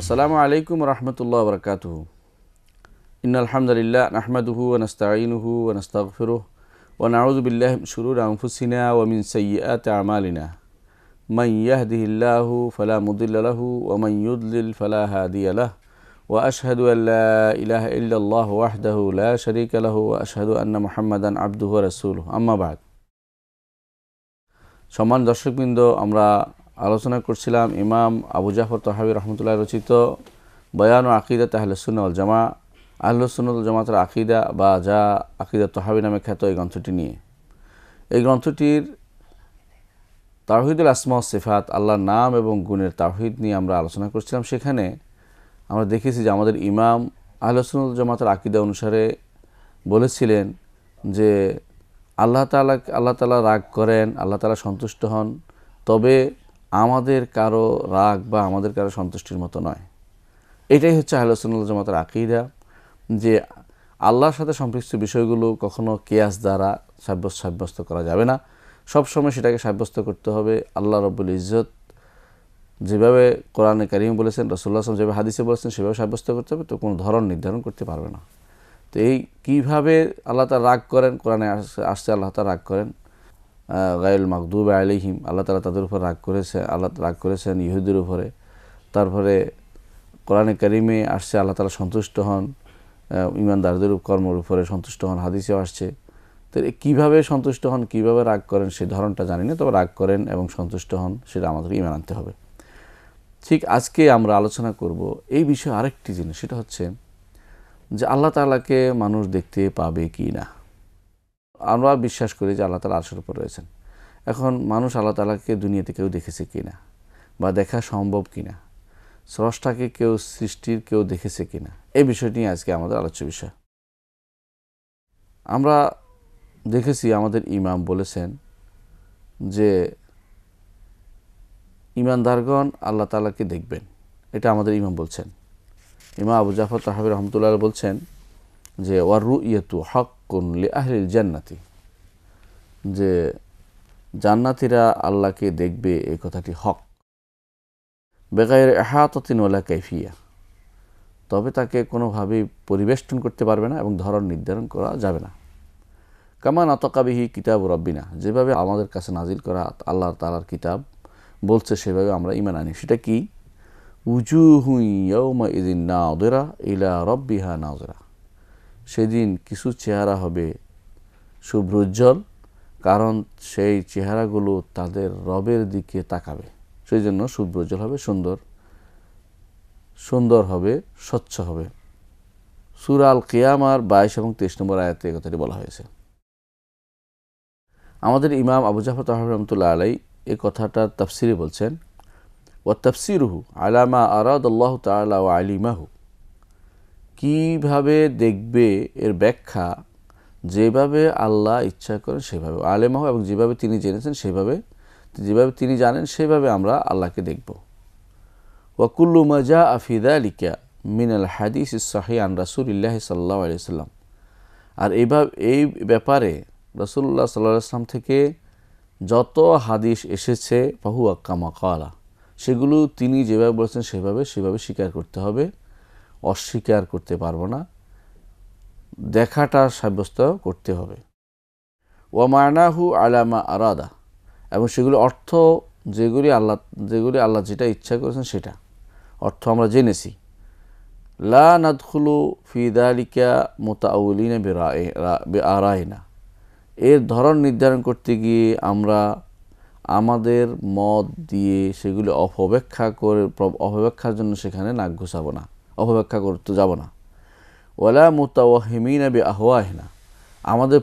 আসসালামু আলাইকুম রহমতুল্লাহ বরকাতুহু। ইন্নাল হামদুলিল্লাহ নাহমাদুহু ওয়া নাস্তাঈনুহু ওয়া নাস্তাগফিরুহু ওয়া নাউযু বিল্লাহি মিন শুরুরি আনফুসিনা ওয়া মিন সাইয়্যাতি আমালিনা। মান ইয়াহদিহিল্লাহু ফালা মুদিল্লা লাহু ওয়া মান ইউদ্লিল ফালা হাদিয়া লাহু ওয়া আশহাদু আল লা ইলাহা ইল্লাল্লাহু ওয়াহদাহু লা শারীকা লাহু ওয়া আশহাদু আন্না মুহাম্মাদান আবদুহু ওয়া রাসূলুহু। আম্মা বা'দ। সম্মানিত দর্শকবৃন্দ, আমরা আলোচনা করছিলাম ইমাম আবু জাফর তাহাবী রহমতুল্লাহ রচিত বয়ান ও আকিদাত আহলে সুন্নাহ ওয়াল জামা, আহলে সুন্নাহ ওয়াল জামাতের আকিদা বা যা আকিদাত তাহাবী নামে খ্যাত এই গ্রন্থটি নিয়ে। এই গ্রন্থটির তাওহীদুল আসমা ওয়াস সিফাত, আল্লাহর নাম এবং গুণের তাওহীদ নিয়ে আমরা আলোচনা করছিলাম। সেখানে আমরা দেখেছি যে আমাদের ইমাম আহলে সুন্নাহ ওয়াল জামাতের আকিদা অনুসারে বলেছিলেন যে আল্লাহ তাআলা রাগ করেন, আল্লাহ তাআলা সন্তুষ্ট হন, তবে আমাদের কারো রাগ বা আমাদের কারো সন্তুষ্টির মতো নয়। এটাই হচ্ছে আহলে সুন্নাহ ওয়াল জামাতের আকীদা, যে আল্লাহর সাথে সম্পৃক্ত বিষয়গুলো কখনো কিয়াস দ্বারা সাব্যস্ত করা যাবে না। সবসময় সেটাকে সাব্যস্ত করতে হবে আল্লাহ রাব্বুল ইজ্জত যেভাবে কোরআনে কারীম বলেছেন, রাসূলুল্লাহ সাল্লাল্লাহু আলাইহি ওয়াসাল্লাম যেভাবে হাদিসে বলেছেন সেভাবে সাব্যস্ত করতে হবে। তো কোনো ধরন নির্ধারণ করতে পারবে না। তো এই কীভাবে আল্লাহ তাআলা রাগ করেন, কোরআনে আসছে আল্লাহ তাআলা রাগ করেন গায়রুল মাগদুবি আলাইহিম, আল্লাহ তাআলা তাদের উপর রাগ করেছেন ইহুদির উপরে। তারপরে কোরআনে কারীমে আসছে আল্লাহ তাআলা সন্তুষ্ট হন ঈমানদারদের কর্মের উপরে সন্তুষ্ট হন, হাদিসেও আসছে। তো কীভাবে সন্তুষ্ট হন, কীভাবে রাগ করেন সেই ধরনটা জানি না, তবে রাগ করেন এবং সন্তুষ্ট হন সেটা আমাদের ঈমান আনতে হবে। ঠিক আজকে আমরা আলোচনা করব এই বিষয়ে আরেকটি জিনিস, সেটা হচ্ছে যে আল্লাহ তাআলাকে মানুষ দেখতে পাবে কি না। আমরা বিশ্বাস করি যে আল্লাহ তাআলা আরশের উপর রয়েছেন। এখন মানুষ আল্লাহ তাআলাকে দুনিয়াতে কেউ দেখেছে কি না বা দেখা সম্ভব কি না, স্রষ্টাকে সৃষ্টির কেউ দেখেছে কি না, এই বিষয়টি নিয়ে আজকে আমাদের আলোচ্য বিষয়। আমরা দেখেছি আমাদের ইমাম বলেছেন যে ঈমানদারগণ আল্লাহ তাআলাকে দেখবেন, এটা আমাদের ইমাম বলছেন। ইমাম আবু জাফর তাহাবী রহমতুল্লাহ বলছেন যে ওয়ার রুইয়াতু হাক্কুন লি আহলিল জান্নাতি, যে জান্নাতীরা আল্লাহকে দেখবে এই কথাটি হক, বেগাইর ইহাতাতিন ওয়ালা কাইফিয়া, তবে তাকে কোনোভাবেই পরিবেষ্টন করতে পারবে না এবং ধরন নির্ধারণ করা যাবে না। কামা নাতাকা বিহি কিতাব রাব্বিনা, যেভাবে আমাদের কাছে নাজিল করা আল্লাহ তাআলার কিতাব বলছে সেভাবে আমরা ঈমান আনি। সেটা কি? উজুহু ইয়াউমা ইযিন নাযিরা ইলা রাব্বিহা নাযিরা, সেদিন কিছু চেহারা হবে শুভ্রোজ্জ্বল, কারণ সেই চেহারাগুলো তাদের রবের দিকে তাকাবে। সেই জন্য শুভ্রোজ্জ্বল হবে, সুন্দর হবে, স্বচ্ছ হবে। সূরা আল কিয়ামার 22 এবং 23 নম্বর আয়াতে এই কথাটি বলা হয়েছে। আমাদের ইমাম আবু জাফর তাহাবী রহমাতুল্লাহ আলাইহি এই কথাটার তাফসিরে বলছেন ওয়া তাফসিরুহু আলা মা আরাদাল্লাহু তাআলা ওয়া আলিমাহু, কীভাবে দেখবে এর ব্যাখ্যা যেভাবে আল্লাহ ইচ্ছা করেন সেভাবে, আলেমাহু এবং যেভাবে তিনি জেনেছেন সেভাবে, যেভাবে তিনি জানেন সেভাবে আমরা আল্লাহকে দেখব। ওয়া কুল্লু মা জাআ ফি যালিকা মিনাল হাদিসিস সহিহ আন রাসূলিল্লাহি সাল্লাল্লাহু আলাইহি ওয়াসাল্লাম, আর এই ব্যাপারে রাসূলুল্লাহ সাল্লাল্লাহু আলাইহি ওয়াসাল্লাম থেকে যত হাদিস এসেছে ফাহুয়া কামা ক্বালা, সেগুলো তিনি যেভাবে বলেছেন সেভাবে স্বীকার করতে হবে, অস্বীকার করতে পারবো না, দেখাটা সাব্যস্ত করতে হবে। ওয়া মা'নাহু আলা মা আরাদা, এবং সেগুলো অর্থ যেগুলি আল্লাহ যেটা ইচ্ছা করেছেন সেটা অর্থ আমরা জেনেছি। লা নাদখুলু ফি যালিকা মুতাআউলিনা বিআরাইনা, এর ধরন নির্ধারণ করতে গিয়ে আমরা আমাদের মত দিয়ে সেগুলি অপব্যাখ্যার জন্য সেখানে নাক ঘুষাবো না, অপব্যাখ্যা করতে যাব না। ওয়ালা মুতাওয়াহিমিনা বিআহওয়াহিনা, আমাদের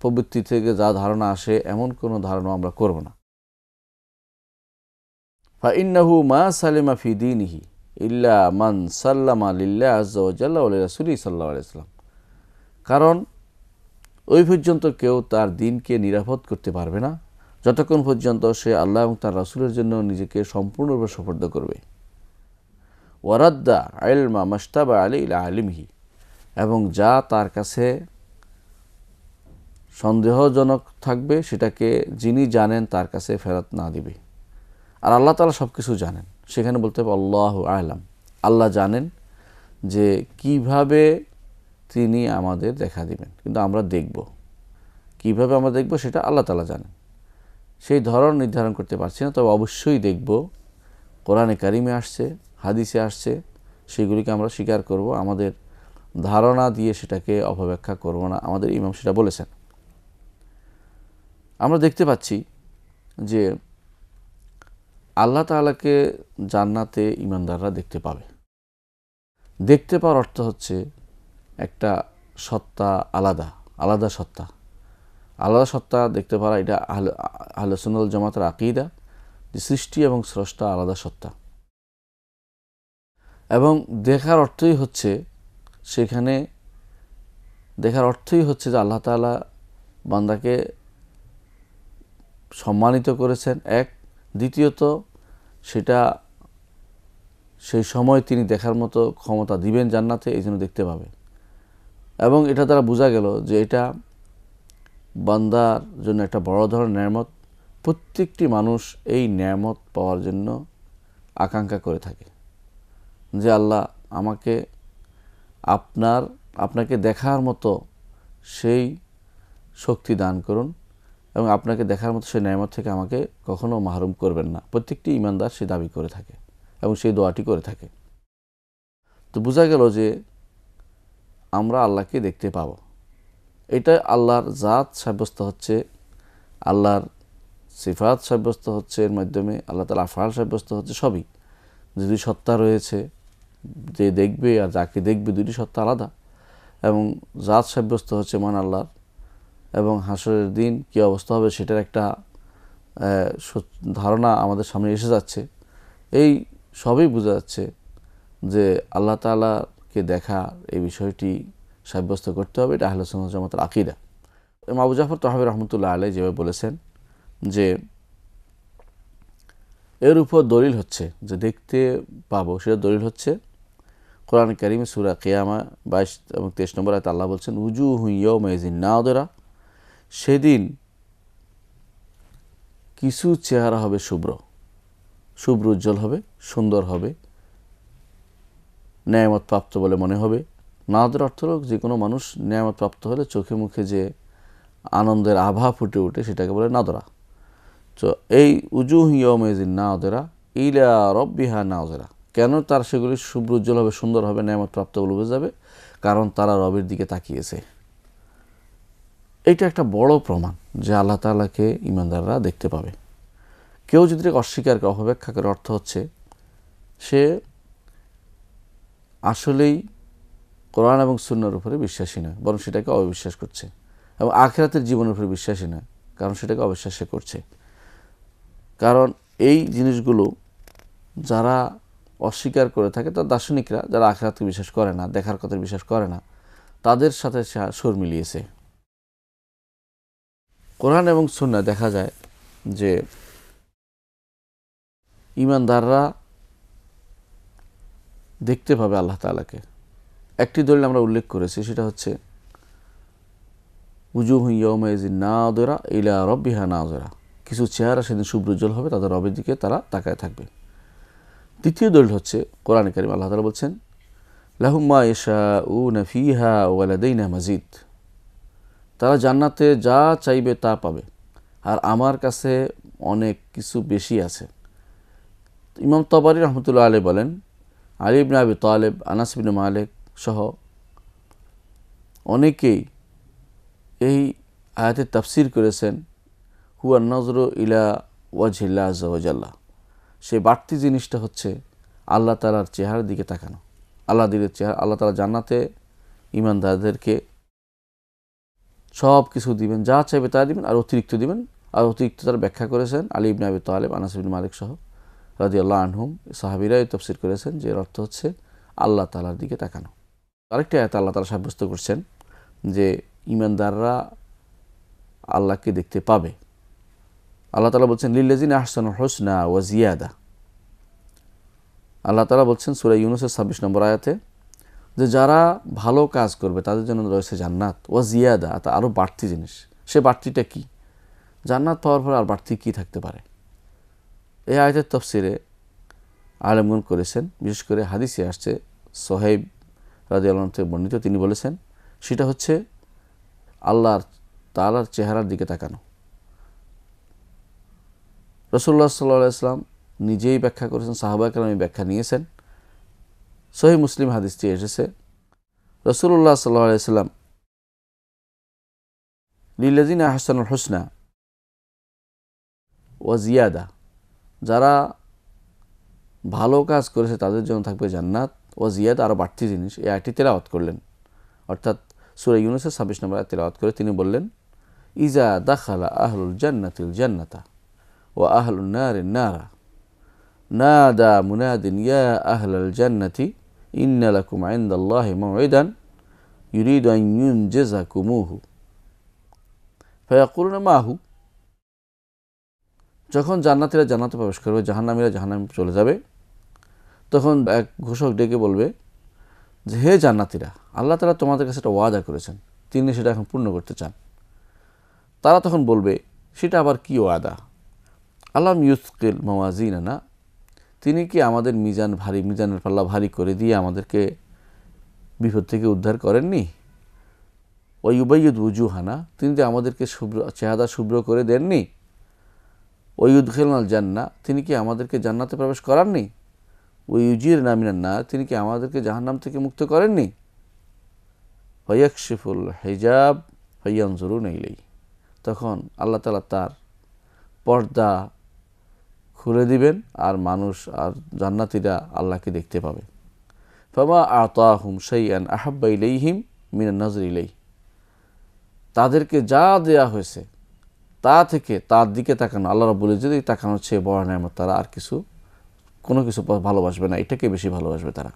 প্রবৃত্তি থেকে যা ধারণা আসে এমন কোনো ধারণা আমরা করব না। ফা ইন্নাহু মা সালিমা ফি দীনিহি ইল্লা মান সাল্লামা লিল্লাহি আযজা ওয়া জাল্লা ওয়া লিরাসূলিহি সাল্লাল্লাহু আলাইহি ওয়াসাল্লাম, কারণ ওই পর্যন্ত কেউ তার দিনকে নিরাপদ করতে পারবে না যতক্ষণ পর্যন্ত সে আল্লাহ এবং তার রাসূলের জন্য নিজেকে সম্পূর্ণরূপে সুপর্দ করবে। ওয়ারাদ্দা ইলমা মাশতাবা আলাইহি ইলা আলিমিহি, এবং যা তার কাছে সন্দেহজনক থাকবে সেটাকে যিনি জানেন তার কাছে ফেরত না দিবে। আর আল্লাহ তাআলা সব কিছু জানেন, সেখানে বলতে হবে আল্লাহু আ'লাম, আল্লাহ জানেন যে কিভাবে তিনি আমাদের দেখা দিবেন, কিন্তু আমরা দেখব, কিভাবে আমরা দেখব সেটা আল্লাহ তাআলা জানেন। সেই ধরন নির্ধারণ করতে পারছি না, তবে অবশ্যই দেখব। কোরআনে কারিমে আসছে, হাদিসে আসছে, সেগুলিকে আমরা স্বীকার করব, আমাদের ধারণা দিয়ে সেটাকে অপব্যাখ্যা করব না। আমাদের ইমাম সেটা বলেছেন। আমরা দেখতে পাচ্ছি যে আল্লাহ তাআলাকে জান্নাতে ঈমানদাররা দেখতে পাবে। দেখতে পাওয়ার অর্থ হচ্ছে একটা সত্তা, আলাদা সত্তা, আলাদা সত্তা দেখতে পারা, এটা আহলে সুন্নাত ওয়াল জামাতের আকীদা যে সৃষ্টি এবং স্রষ্টা আলাদা সত্তা। এবং দেখার অর্থই হচ্ছে সেখানে দেখার অর্থই হচ্ছে যে আল্লাহ তাআলা বান্দাকে সম্মানিত করেছেন, এক। দ্বিতীয়ত সেটা সেই সময় তিনি দেখার মতো ক্ষমতা দিবেন জান্নাতে, এই জন্য দেখতে পাবে। এবং এটা দ্বারা বোঝা গেল যে এটা বান্দার জন্য একটা বড় ধরনের নেয়ামত। প্রত্যেকটি মানুষ এই নেয়ামত পাওয়ার জন্য আকাঙ্ক্ষা করে থাকে যে আল্লাহ আমাকে আপনাকে দেখার মতো সেই শক্তি দান করুন এবং আপনাকে দেখার মতো সেই নেয়ামত থেকে আমাকে কখনো মাহরুম করবেন না। প্রত্যেকটি ঈমানদার সে দাবি করে থাকে এবং সেই দোয়াটি করে থাকে। তো বোঝা গেল যে আমরা আল্লাহকে দেখতে পাব। এটা আল্লাহর জাত সাব্যস্ত হচ্ছে, আল্লাহর সিফাত সাব্যস্ত হচ্ছে, এর মাধ্যমে আল্লাহ তাআলা আফআল সাব্যস্ত হচ্ছে। সবই যে দুই সত্তা রয়েছে, যে দেখবে আর যাকে দেখবে, দুটি সত্তা আলাদা, এবং জাত সাব্যস্ত হচ্ছে মান আল্লাহর। এবং হাসরের দিন কী অবস্থা হবে সেটার একটা ধারণা আমাদের সামনে এসে যাচ্ছে। এই সবই বোঝা যাচ্ছে যে আল্লাহ তাআলাকে দেখা এই বিষয়টি সাব্যস্ত করতে হবে। এটা আহলে সুন্নাত ওয়াল জামাতের আকীদা। আবু জাফর তাহাবী রাহমাতুল্লাহ আলাইহি যেভাবে বলেছেন যে এর উপর দলিল হচ্ছে যে দেখতে পাবো, সেটা দলিল হচ্ছে কোরআন কারীমে সূরা কিয়ামা 22 এবং 23 নম্বর আয়াতে আল্লাহ বলছেন উজুহু ইয়াওমাইযিন নাযিরা, সেদিন কিছু চেহারা হবে শুভ্র উজ্জ্বল হবে, সুন্দর হবে, নেয়ামত প্রাপ্ত বলে মনে হবে। নাযিরা অর্থ হলো যে কোনো মানুষ নেয়ামত প্রাপ্ত হলে চোখে মুখে যে আনন্দের আভা ফুটে ওঠে সেটাকে বলে নাযিরা। তো এই উজুহু ইয়াওমাইযিন নাযিরা ইলা রাব্বিহা নাযিরা, কেন তার সেগুলি শুভ্র উজ্জ্বল হবে, সুন্দর হবে, নেয়ামত প্রাপ্ত বলে বোঝা যাবে? কারণ তারা রবের দিকে তাকিয়েছে। এইটা একটা বড় প্রমাণ যে আল্লাহ তাআলাকে ঈমানদাররা দেখতে পাবে। কেউ যদি অস্বীকার করে, অপব্যাখ্যা করে, অর্থ হচ্ছে সে আসলেই কোরআন এবং সুন্নাহর উপরে বিশ্বাসী নয়, বরং সেটাকে অবিশ্বাস করছে, এবং আখিরাতের জীবনের উপরে বিশ্বাসী নয়, কারণ সেটাকে অবিশ্বাস করছে। কারণ এই জিনিসগুলো যারা অস্বীকার করে থাকে, তার দার্শনিকরা যারা আখিরাতকে বিশ্বাস করে না, দেখার কথা বিশ্বাস করে না, তাদের সাথে সুর মিলিয়েছে। কোরআন এবং সুন্নাহ দেখা যায় যে ঈমানদাররা দেখতে পাবে আল্লাহ তাআলাকে। একটি দলিল আমরা উল্লেখ করেছি, সেটা হচ্ছে উজুহু ইয়াওমাইযিন নাযিরা ইলা রাব্বিহা নাযিরা, কিছু চেহারা সেদিন শুভ্র উজ্জ্বল হবে, তাদের রবের দিকে তারা তাকায় থাকবে। দ্বিতীয় দলিল হচ্ছে কোরআনে কারীম আল্লাহ তাআলা বলছেন লাহুম মা ইয়াশাউনা ফিহা ওয়া লাদাইনা মাজিদ, তারা জান্নাতে যা চাইবে তা পাবে, আর আমার কাছে অনেক কিছু বেশি আছে। ইমাম তাবারী রাহমাতুল্লাহ আলাইহি বলেন আলী ইবনে আবি তালেব, আনাস ইবনে মালিক সহ অনেকেই এই আয়াতের তাফসীর করেছেন হুয়া নজরু ইলা ওয়াজহিল্লাহ আযজা ওয়া জাল্লা, সেই বাড়তি জিনিসটা হচ্ছে আল্লাহ তাআলার চেহারার দিকে তাকানো। আল্লাহ তাআলা জান্নাতে ঈমানদারদেরকে সব কিছু দিবেন, যা চাইবে তা দিবেন, আর অতিরিক্ত দিবেন। আর অতিরিক্ত তারা ব্যাখ্যা করেছেন আলী ইবনে আবি তালেব, আনাস ইবনে মালিক সহ রাদিয়াল্লাহু আনহুম সাহাবীরাই তাফসীর করেছেন যে এর অর্থ হচ্ছে আল্লাহ তাআলার দিকে তাকানো। আরেকটি আয়াতে আল্লাহ তাআলা সাব্যস্ত করছেন যে ঈমানদাররা আল্লাহকে দেখতে পাবে। আল্লাহ তাআলা বলছেন লিল্লাযিনা আহসানুল হুসনা ওয়া জিয়াদা। আল্লাহ তাআলা বলছেন সূরা ইউনূসের 26 নম্বর আয়াতে যে যারা ভালো কাজ করবে তাদের জন্য রয়েছে জান্নাত ওয়া জিয়াদা, তা আরও বাড়তি জিনিস। সে বাড়তিটা কি? জান্নাত পাওয়ার পর আর বাড়তি কী থাকতে পারে? এই আয়াতের তাফসীরে আলেমগণ করেছেন। বিশেষ করে হাদিসে আসছে সোহেব রাদিয়াল্লাহু আনহু থেকে বর্ণিত, তিনি বলেছেন সেটা হচ্ছে আল্লাহর তাআলার চেহারার দিকে তাকানো। রাসূলুল্লাহ সাল্লাল্লাহু আলাইহি ওয়াসাল্লাম নিজেই ব্যাখ্যা করেছেন, সাহাবায়ে কেরাম এই ব্যাখ্যা নিয়েছেন। সহিহ মুসলিম হাদিসটি এসেছে, রাসূলুল্লাহ সাল্লাল্লাহু আলাইহি ওয়াসাল্লাম লিল্লাযিনা আহসানুল হুসনা ওয়া জিয়াদা, যারা ভালো কাজ করেছে তাদের জন্য থাকবে জান্নাত, ওয়া জিয়াদা আরও বাড়তি জিনিস। এই আয়াতটি তেলাওয়াত করলেন, অর্থাৎ সূরা ইউনূসের 26 নম্বর আয়াত তেলাওয়াত করে তিনি বললেন, ইজা দাখালা আহলুল জান্নাতিল জান্নাতা ওয়া আহলুন নারিন নারা নাদা মুনাদিন ইয়া আহলাল জান্নাতি ইন্না লাকুম ইনদাল্লাহি মাওইদান ইউরিদু আন ইউনজিজাকুমুহু ফায়াকুলুনা মাহু। যখন জান্নাতীরা জান্নাতে প্রবেশ করবে, জাহান্নামীরা জাহান্নামে চলে যাবে, তখন এক ঘোষক ডেকে বলবে যে, হে জান্নাতীরা, আল্লাহ তাআলা তোমাদের কাছে একটা ওয়াদা করেছেন, তিনি সেটা এখন পূর্ণ করতে চান। তারা তখন বলবে, সেটা আবার কি ওয়াদা? আলাম ইউসকিল মাওয়াজিনানা, তিনি কি আমাদের মিজানের পাল্লা ভারী করে দিয়ে আমাদেরকে বিপদ থেকে উদ্ধার করেননি? ওয়া ইউবাইয়িদ উজুহানা, তিনি তো আমাদেরকে চেহারা শুভ্র করে দেননি? ওয়া ইউদখিলুনাল জান্নাহ, তিনি কি আমাদেরকে জান্নাতে প্রবেশ করাননি? ওয়া ইউজিরনা মিনান নার, তিনি কি আমাদেরকে জাহান্নাম থেকে মুক্ত করেননি? ওয়া ইয়াকশিফুল হিজাব ফায়ানজুরুনা ইলাইহি, তখন আল্লাহ তাআলা তার পর্দা খুলে দিবেন আর মানুষ আর জান্নাতীরা আল্লাহকে দেখতে পাবে। ফামা আতাহুম শাইআন আহাব্বা ইলাইহিম মিনান নাজরি ইলাইহি, তাদেরকে যা দেয়া হয়েছে তা থেকে তার দিকে তাকানো, আল্লাহ রাব্বুল ইজ্জতের তাকানোর চেয়ে বড় নেয়ামত তারা আর কোনো কিছু ভালোবাসবে না, এটাকে বেশি ভালোবাসবে তারা।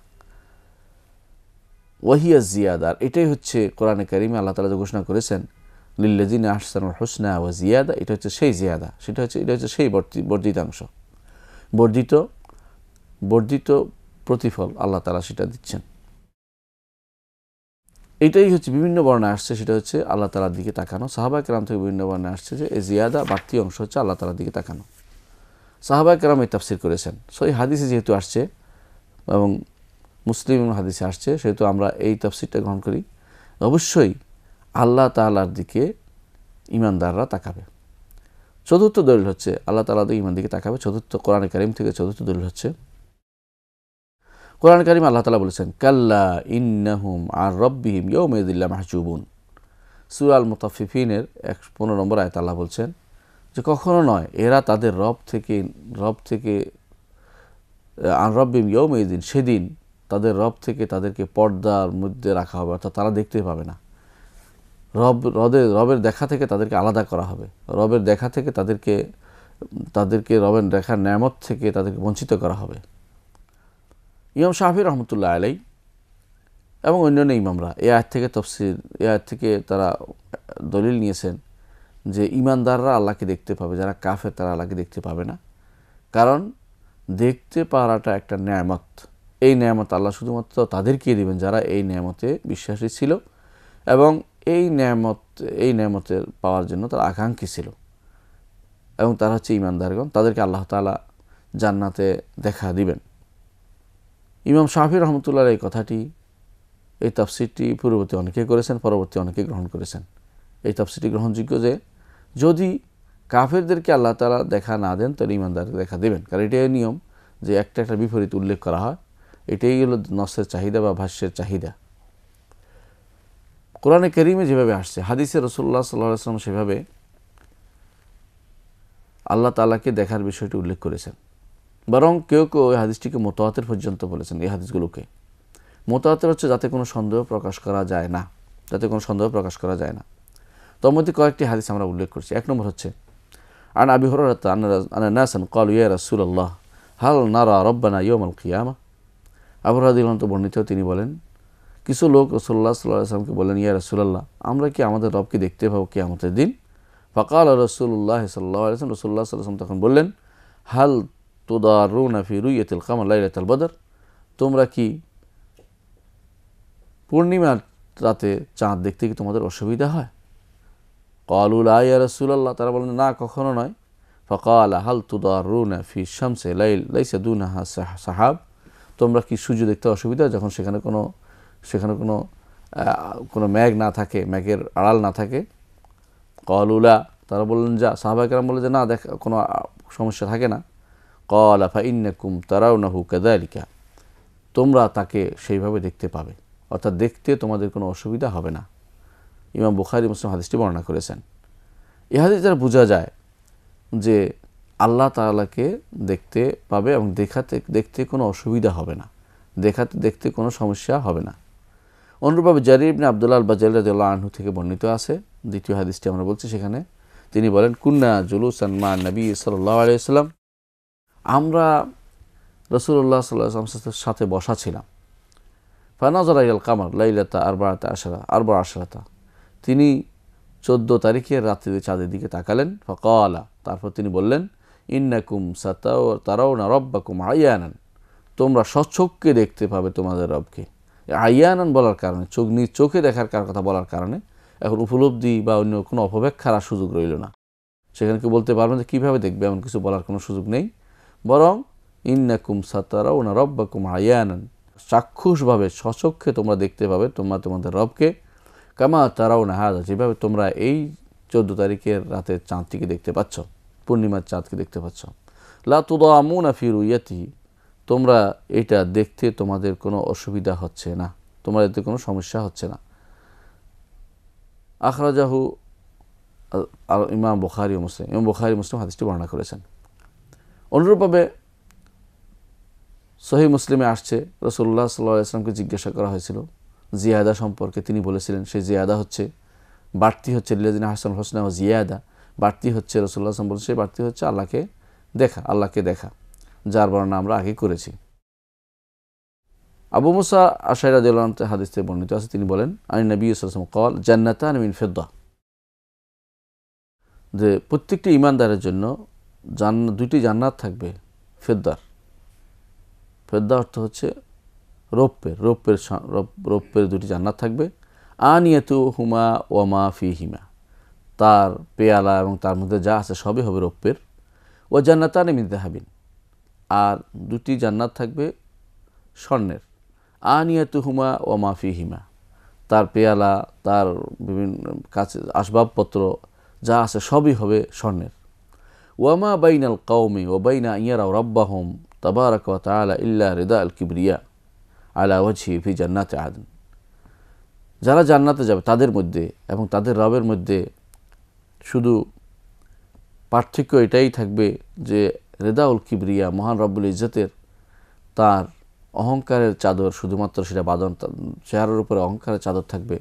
ওয়াহিয়া জিয়াদা, এটাই হচ্ছে কোরআনে কারিমে আল্লাহ তাআলা যে ঘোষণা করেছেন লিল্লাযিনা আহসানুল হুসনা ওয়া জিয়াদা, এটা হচ্ছে সেই জিয়াদা, এটা হচ্ছে সেই বর্ধিতাংশ, বর্ধিত প্রতিফল আল্লাহ তাআলা সেটা দিচ্ছেন। এটাই হচ্ছে বিভিন্ন বর্ণায় আসছে, সেটা হচ্ছে আল্লাহ তাআলার দিকে তাকানো। সাহাবায়ে কেরাম থেকে বিভিন্ন বর্ণায় আসছে যে এই জিয়াদা বাড়তি অংশ হচ্ছে আল্লাহ তাআলার দিকে তাকানো। সাহাবায়ে কেরাম এই তাফসীর করেছেন। এই হাদিসে যেহেতু আসছে এবং মুসলিম হাদিসে আসছে, সেহেতু আমরা এই তাফসীরটা গ্রহণ করি। অবশ্যই আল্লাহ তাআলার দিকে ঈমানদাররা তাকাবে। চতুর্থ দলিল হচ্ছে আল্লাহ তাআলা ঈমান দিকে তাকাবে। কোরআনে কারীম থেকে চতুর্থ দলিল হচ্ছে কোরআনে কারীমে আল্লাহ তাআলা বলেছেন, কাল্লা ইন্নাহুম আর রাব্বিহিম ইয়াওমাইযিন লামাহজুবুন। সূরা আল মুতাফফিফিনের 15 নম্বর আয়াতে আল্লাহ বলছেন যে কখনো নয়, এরা তাদের রব থেকে আর রাব্বিহিম ইয়াওমাইযিন, সেদিন তাদের রব থেকে তাদেরকে পর্দার মধ্যে রাখা হবে, অর্থাৎ তারা দেখতে পাবে না। রবের দেখা থেকে তাদেরকে আলাদা করা হবে, রবের দেখা থেকে তাদেরকে রবের দেখার নেয়ামত থেকে তাদেরকে বঞ্চিত করা হবে। ইমাম শাফি রহমতুল্লাহ আলাইহি এবং অন্যান্য ইমামরা এই আয়াত থেকে তারা দলিল নিয়েছেন যে ঈমানদাররা আল্লাহকে দেখতে পাবে, যারা কাফের তারা আল্লাহকে দেখতে পাবে না। কারণ দেখতে পারাটা একটা নেয়ামত, এই নেয়ামত আল্লাহ শুধুমাত্র তাদেরকে দিবেন যারা এই নেয়ামতে বিশ্বাসী ছিল এবং এই নেয়ামতের পাওয়ার জন্য তারা আকাঙ্ক্ষী ছিল, এবং তারা হচ্ছে ঈমানদারগণ, তাদেরকে আল্লাহ তাআলা জান্নাতে দেখা দিবেন। ইমাম শাফি রহমতুল্লাহ এই কথাটি, এই তাফসীরটি পূর্ববর্তী অনেকে করেছেন, পরবর্তী অনেকে গ্রহণ করেছেন। এই তাফসীরটি গ্রহণযোগ্য যে যদি কাফেরদেরকে আল্লাহ তাআলা দেখা না দেন তাহলে ঈমানদারকে দেখা দেবেন। কারণ এটাই নিয়ম যে একটা বিপরীত উল্লেখ করা হয়, এটাই হলো নসের চাহিদা বা ভাষ্যের চাহিদা। কোরআনে কারীমে যেভাবে আসছে, হাদিসে রাসূলুল্লাহ সাল্লাল্লাহু আলাইহি ওয়াসাল্লাম সেভাবে আল্লাহ তাআলাকে দেখার বিষয়টি উল্লেখ করেছেন। বরং কেউ এই হাদিসটিকে মুতাওয়াতির পর্যন্ত বলেছেন। এই হাদিসগুলোকে মুতাওয়াতির হচ্ছে যাতে কোনো সন্দেহ প্রকাশ করা যায় না, তার মধ্যে কয়েকটি হাদিস আমরা উল্লেখ করছি। এক নম্বর হচ্ছে আন আবি হুরায়রা আন্না নাসান ক্বালু ইয়া রাসূলুল্লাহ হাল নারা রাব্বানা ইয়াওমাল কিয়ামা। আবু হুরায়রা রাদিয়াল্লাহু আনহু বর্ণিত, তিনি বলেন কিছু লোক রাসূলুল্লাহ সাল্লাল্লাহু আলাইহি ওয়াসাল্লামকে বলেন, ইয়া রাসূলুল্লাহ, আমরা কি আমাদের রবকে দেখতে পাবো কিয়ামতের দিন? ফাকাল রাসূলুল্লাহ সাল্লাল্লাহু আলাইহি ওয়াসাল্লাম, রাসূলুল্লাহ সাল্লাল্লাহু আলাইহি ওয়াসাল্লাম তখন বললেন, হাল তুদারুনা ফি রুইয়াতিল কামার লাইলাতাল বদর, তোমরা কি পূর্ণিমার রাতে চাঁদ দেখতে কি তোমাদের অসুবিধা হয়? ক্বালু লা ইয়া রাসূলুল্লাহ, তারা বলেন না, কখনো নয়। ফাকালা হাল তুদারুনা ফি শামসি লাইসা দুনাহা সাহাব, তোমরা কি সূর্য দেখতে অসুবিধা যখন সেখানে কোনো মেঘ না থাকে, মেঘের আড়াল না থাকে? ক্বালুলা, তারা বললেন যা, সাহাবায়ে কেরাম বললেন যে না, কোনো সমস্যা থাকে না। ক্বালা ফাইন্নাকুম তারাউনাহু কাযালিকা, তোমরা তাকে সেইভাবে দেখতে পাবে, অর্থাৎ দেখতে তোমাদের কোনো অসুবিধা হবে না। ইমাম বুখারী মুসলিম হাদিসটি বর্ণনা করেছেন। এই হাদিস দ্বারা বোঝা যায় যে আল্লাহ তাআলাকে দেখতে পাবে এবং দেখতে কোনো অসুবিধা হবে না, দেখতে কোনো সমস্যা হবে না। অনুরূপভাবে জারির ইবনে আব্দুল্লাহ আল বাজালি রাদিয়াল্লাহু আনহু থেকে বর্ণিত আছে, দ্বিতীয় হাদিসটি আমরা বলছি, সেখানে তিনি বলেন কুন্না জুলুসান মা নবী সাল্লাল্লাহু আলাইহি ওয়াসাল্লাম, আমরা রাসূলুল্লাহ সাল্লাল্লাহু আলাইহি ওয়াসাল্লামের সাথে বসা ছিলাম। ফানাযারা ইলাল কামার লাইলাতা 14 তিনি 14 তারিখের রাত্রিতে চাঁদের দিকে তাকালেন। ফাকালা, তারপর তিনি বললেন ইন্নাকুম সাতারাউনা রাব্বাকুম আয়ানান, তোমরা স্বচক্ষে দেখতে পাবে তোমাদের রবকে। আয়ানান বলার কারণে, চোখে দেখার কথা বলার কারণে এখন উপলব্ধি বা অন্য কোনো অপব্যাখ্যার আর সুযোগ রইল না। সেখানে কেউ বলতে পারবেন যে কীভাবে দেখবে, এমন কিছু বলার কোনো সুযোগ নেই। বরং ইন্নাকুম সাতারাউনা রাব্বাকুম আয়ানান, চাক্ষুষভাবে স্বচক্ষে তোমরা দেখতে পাবে তোমাদের রবকে। কামা তারাউনা হাযা, যেভাবে তোমরা এই 14 তারিখের রাতের চাঁদটিকে দেখতে পাচ্ছ, পূর্ণিমার চাঁদকে দেখতে পাচ্ছ। লা তুদামুনা ফি রুয়াতিহি, তোমরা এটা দেখতে তোমাদের কোনো অসুবিধা হচ্ছে না, তোমার এতে কোনো সমস্যা হচ্ছে না। আখরাজাহু ইমাম বুখারী ও মুসলিম, ইমাম বুখারী মুসলিম হাদিসটি বর্ণনা করেছেন। অনুরূপভাবে সহিহ মুসলিমে আসছে, রাসূলুল্লাহ সাল্লাল্লাহু আলাইহি ওয়াসাল্লামকে জিজ্ঞাসা করা হয়েছিল জিয়াদা সম্পর্কে। তিনি বলেছিলেন সেই জিয়াদা হচ্ছে, বাড়তি হচ্ছে লিল্লাযিনা আহসানুল হুসনা ওয়া জিয়াদা, বাড়তি হচ্ছে, রাসূলুল্লাহ সাল্লাল্লাহু আলাইহি ওয়াসাল্লাম বলেছে বাড়তি হচ্ছে আল্লাহকে দেখা, যার বর্ণনা আমরা আগে করেছি। আবু মুসা আশআরী রাদিয়াল্লাহু আনহু হাদিস থেকে বর্ণিত আছে, তিনি বলেন আন নবী সাল্লাল্লাহু আলাইহি ওয়াসাল্লাম ক্বাল জান্নাতান মিন ফিদ্দা, যে প্রত্যেকটি ঈমানদারের জন্য দুটি জান্নাত থাকবে ফিদ্দার। ফিদ্দা অর্থ হচ্ছে রৌপ্যের দুটি জান্নাত থাকবে। আনিয়াতুহুমা ওয়া মা ফিহিমা, তার পেয়ালা এবং তার মধ্যে যা আছে সবই হবে রৌপ্যের। ওয়া জান্নাতান মিন যাহাবিন, আর দুটি জান্নাত থাকবে স্বর্ণের। আনিয়াতুহুমা ওয়া মা ফিহিমা, তার পেয়ালা, তার বিভিন্ন কাছে আসবাবপত্র যা আছে সবই হবে স্বর্ণের। ওয়া মা বাইনাল কওমি ওয়া বাইনা ইয়ারাউ রাব্বাহুম তাবারাকা ওয়া তাআলা ইল্লা রিদা আল কিবরিয়া আলা ওয়াজহি ফি জান্নাতি আদন, যারা জান্নাতে যাবে তাদের মধ্যে এবং তাদের রবের মধ্যে শুধু পার্থক্য এটাই থাকবে যে রিদাউল কিবরিয়া, মহান রব্বুল ইজ্জতের তার অহংকারের চাদর, শুধুমাত্র সেটা চেহারার উপরে অহংকারের চাদর থাকবে,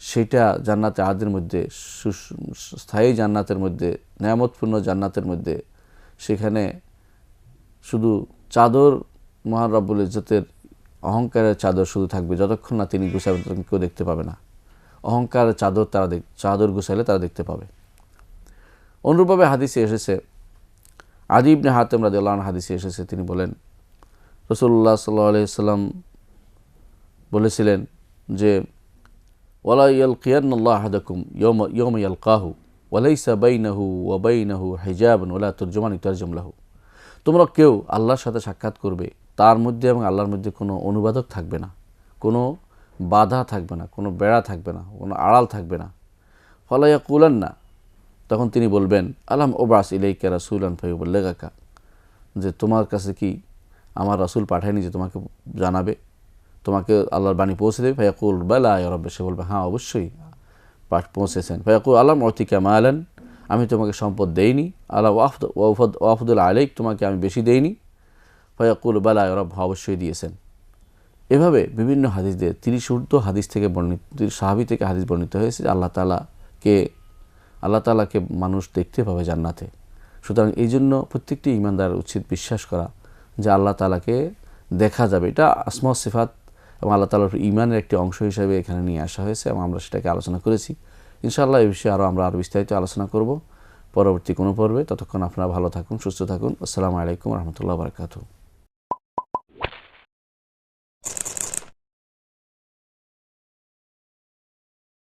সেটা জান্নাতে আদের মধ্যে, স্থায়ী জান্নাতের মধ্যে, নেয়ামতপূর্ণ জান্নাতের মধ্যে, সেখানে শুধু চাদর, মহান রব্বুল ইজ্জতের অহংকারের চাদর শুধু থাকবে, যতক্ষণ না তিনি গুছাবেন ততক্ষণ কেউ দেখতে পাবে না। অহংকারের চাদর গুছাইলে তারা দেখতে পাবে। অনুরূপভাবে হাদিসে এসেছে, আদী ইবনে হাতেম রাদিয়াল্লাহু আনহু হাদিসে এসেছে, তিনি বলেন রাসূলুল্লাহ সাল্লাল্লাহু আলাইহি ওয়াসাল্লাম বলেছিলেন যে ওয়ালা ইয়ালকিয়ান্নাল্লাহু আহাদাকুম ইয়াওমা ইয়ালকাহু ওয়া লাইসা বাইনাহু ওয়া বাইনাহু হিজাবুন ওয়া লা তুরজুমান ইউতারজাম লাহু, তোমরা কেউ আল্লাহর সাথে সাক্ষাৎ করবে, তার মধ্যে এবং আল্লাহর মধ্যে কোনো অনুবাদক থাকবে না, কোনো বাধা থাকবে না, কোনো বেড়া থাকবে না, কোনো আড়াল থাকবে না। ফালা ইয়াকুলান্না, তখন তিনি বলবেন আলাম ওবাস ইলাইকা রাসূলান ফায়ুবাল্লিগাকা, যে তোমার কাছে কি আমার রাসূল পাঠায়নি যে তোমাকে জানাবে, তোমাকে আল্লাহর বাণী পৌঁছে দেবে? ফায়াকুল বালা ইয়া রাব্বি, সে বলবে হ্যাঁ অবশ্যই পৌঁছেছেন। ফায়াকুল আলাম উতিকা মালান, আমি তোমাকে সম্পদ দেইনি? আলা ওয়াফদুল আলাইক, তোমাকে আমি বেশি দেইনি? ফায়াকুল বালা ইয়া রাব্বি, অবশ্যই দিয়েছেন। এভাবে বিভিন্ন হাদিস দিয়ে 30 হাদিস থেকে বর্ণিত, সাহাবী থেকে হাদিস বর্ণিত হয়েছে আল্লাহ তাআলাকে মানুষ দেখতে পাবে জান্নাতে। সুতরাং এই জন্য প্রত্যেকটি ঈমানদার উচিত বিশ্বাস করা যে আল্লাহ তাআলাকে দেখা যাবে। এটা আসমা ও সিফাত এবং আল্লাহ তাআলার ঈমানের একটি অংশ হিসেবে এখানে নিয়ে আসা হয়েছে এবং আমরা সেটাকে আলোচনা করেছি। ইনশাআল্লাহ এই বিষয়ে আমরা আরও বিস্তারিত আলোচনা করব পরবর্তী কোনো পর্বে। ততক্ষণ আপনারা ভালো থাকুন, সুস্থ থাকুন। আসসালামু আলাইকুম ওয়া রাহমাতুল্লাহি ওয়া বারাকাতুহু।